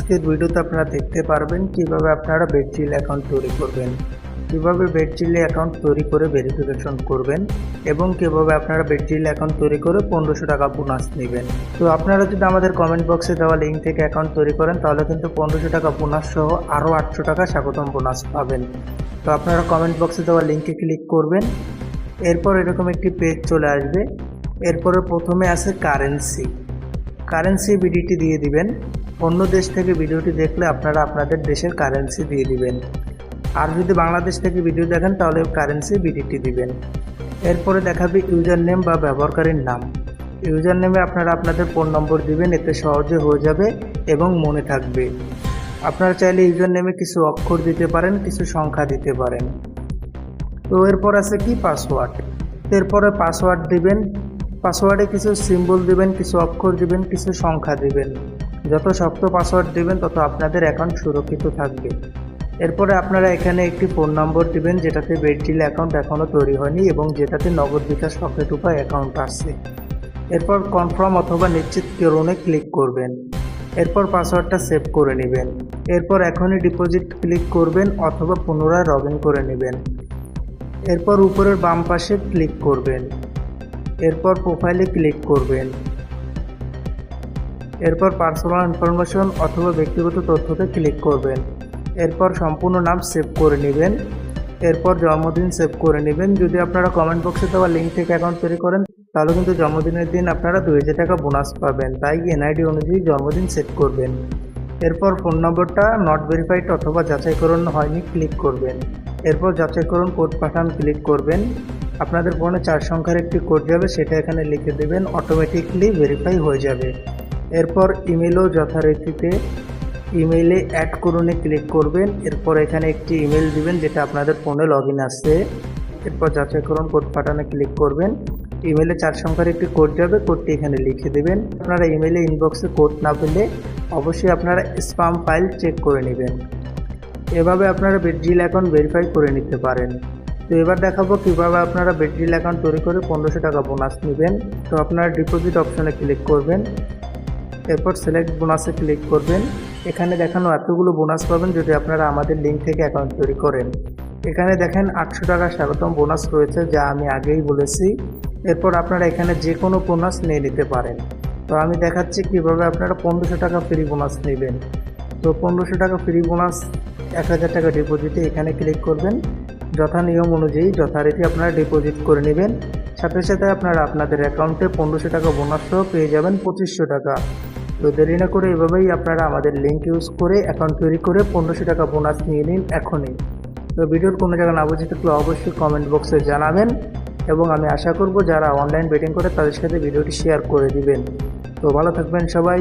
আজকের ভিডিওতে আপনারা দেখতে পারবেন কিভাবে আপনারা বেডজিল অ্যাকাউন্ট তৈরি করবেন, কিভাবে বেডজিল অ্যাকাউন্ট তৈরি করে ভেরিফিকেশন করবেন এবং কিভাবে আপনারা বেডজিল অ্যাকাউন্ট তৈরি করে 1500 টাকা বোনাস নেবেন। তো আপনারা যদি আমাদের কমেন্ট বক্সে দেওয়া লিঙ্ক থেকে অ্যাকাউন্ট তৈরি করেন তাহলে কিন্তু 1500 টাকা বোনাস সহ আরও 800 টাকা স্বাগতম বোনাস পাবেন। তো আপনারা কমেন্ট বক্সে দেওয়া লিঙ্কে ক্লিক করবেন, এরপর এরকম একটি পেজ চলে আসবে। এরপরে প্রথমে আছে কারেন্সি বিডিটি দিয়ে দিবেন। অন্য দেশ থেকে ভিডিওটি দেখলে আপনারা আপনাদের দেশের কারেন্সি দিয়ে দিবেন, আর যদি বাংলাদেশ থেকে ভিডিও দেখেন তাহলে কারেন্সি বিডিটি দিবেন। এরপরে দেখাবে ইউজার নেম বা ব্যবহারকারীর নাম। ইউজার নেমে আপনারা আপনাদের ফোন নম্বর দিবেন, এতে সহজে হয়ে যাবে এবং মনে থাকবে। আপনারা চাইলে ইউজার নেমে কিছু অক্ষর দিতে পারেন, কিছু সংখ্যা দিতে পারেন। তো এরপর আছে কি পাসওয়ার্ড। এরপরে পাসওয়ার্ড দিবেন। পাসওয়ার্ডে কিছু সিম্বল দিবেন, কিছু অক্ষর দিবেন, কিছু সংখ্যা দিবেন। যত শক্ত পাসওয়ার্ড দিবেন তত আপনাদের অ্যাকাউন্ট সুরক্ষিত থাকবে। এরপরে আপনারা এখানে একটি ফোন নম্বর দিবেন যেটাতে বেডজিল অ্যাকাউন্ট এখনও তৈরি হয়নি এবং যেটাতে নগদ বিকাশ পকেট উপায় অ্যাকাউন্ট আছে। এরপর কনফার্ম অথবা নিশ্চিতকরণে ক্লিক করবেন। এরপর পাসওয়ার্ডটা সেভ করে নেবেন। এরপর এখনই ডিপোজিট ক্লিক করবেন অথবা পুনরায় লগ ইন করে নেবেন। এরপর উপরের বাম পাশে ক্লিক করবেন। এরপর প্রোফাইলে ক্লিক করবেন। এরপর পার্সোনাল ইনফরমেশন অথবা ব্যক্তিগত তথ্যতে ক্লিক করবেন। এরপর সম্পূর্ণ নাম সেভ করে নেবেন। এরপর জন্মদিন সেভ করে নেবেন। যদি আপনারা কমেন্ট বক্সে দেওয়া লিঙ্ক থেকে অ্যাকাউন্ট তৈরি করেন তাহলে কিন্তু জন্মদিনের দিন আপনারা 2000 টাকা বোনাস পাবেন, তাই এনআইডি অনুযায়ী জন্মদিন সেট করবেন। এরপর ফোন নম্বরটা নট ভেরিফাইড অথবা যাচাইকরণ হয়নি ক্লিক করবেন। এরপর যাচাইকরণ কোড পাঠান ক্লিক করবেন। আপনাদের ফোনে 4 সংখ্যার একটি কোড যাবে, সেটা এখানে লিখে দেবেন, অটোমেটিকলি ভেরিফাই হয়ে যাবে। এরপর ইমেলও যথারীতিতে ইমেইলে অ্যাড করুনে ক্লিক করবেন। এরপর এখানে একটি ইমেল দিবেন যেটা আপনাদের ফোনে লগ ইন আসছে। এরপর যাচাইকরণ কোড পাঠানে ক্লিক করবেন। ইমেলে 4 সংখ্যার একটি কোড যাবে, কোডটি এখানে লিখে দেবেন। আপনারা ইমেলে ইনবক্সে কোড না পেলে অবশ্যই আপনারা স্প্যাম ফাইল চেক করে নেবেন। এভাবে আপনারা বেডজিল অ্যাকাউন্ট ভেরিফাই করে নিতে পারেন। তো এবার দেখাবো কীভাবে আপনারা বেডজিল অ্যাকাউন্ট তৈরি করে 1500 টাকা বোনাস নেবেন। তো আপনারা ডিপোজিট অপশনে ক্লিক করবেন। এরপর সিলেক্ট বোনাসে ক্লিক করবেন। এখানে দেখানো এতগুলো বোনাস পাবেন যদি আপনারা আমাদের লিঙ্ক থেকে অ্যাকাউন্ট তৈরি করেন। এখানে দেখেন 800 টাকা স্বাগতম বোনাস রয়েছে, যা আমি আগেই বলেছি। এরপর আপনারা এখানে যে কোনো বোনাস নিয়ে নিতে পারেন। তো আমি দেখাচ্ছি কীভাবে আপনারা 1500 টাকা ফ্রি বোনাস নেবেন। তো 1500 টাকা ফ্রি বোনাস 1000 টাকা ডিপোজিটে এখানে ক্লিক করবেন। যথা নিয়ম অনুযায়ী যথারীতি আপনারা ডিপোজিট করে নেবেন। সাথে সাথে আপনারা আপনাদের অ্যাকাউন্টে 1500 টাকা বোনাস সহ পেয়ে যাবেন 2500 টাকা। তো দেরি না করে এভাবেই আপনারা আমাদের লিঙ্ক ইউজ করে অ্যাকাউন্ট তৈরি করে 1500 টাকা বোনাস নিয়ে নিন এখনই। তো ভিডিওর কোনো জায়গা না বুঝে থাকলে অবশ্যই কমেন্ট বক্সে জানাবেন এবং আমি আশা করব যারা অনলাইন বেটিং করে তাদের সাথে ভিডিওটি শেয়ার করে দিবেন। তো ভালো থাকবেন সবাই।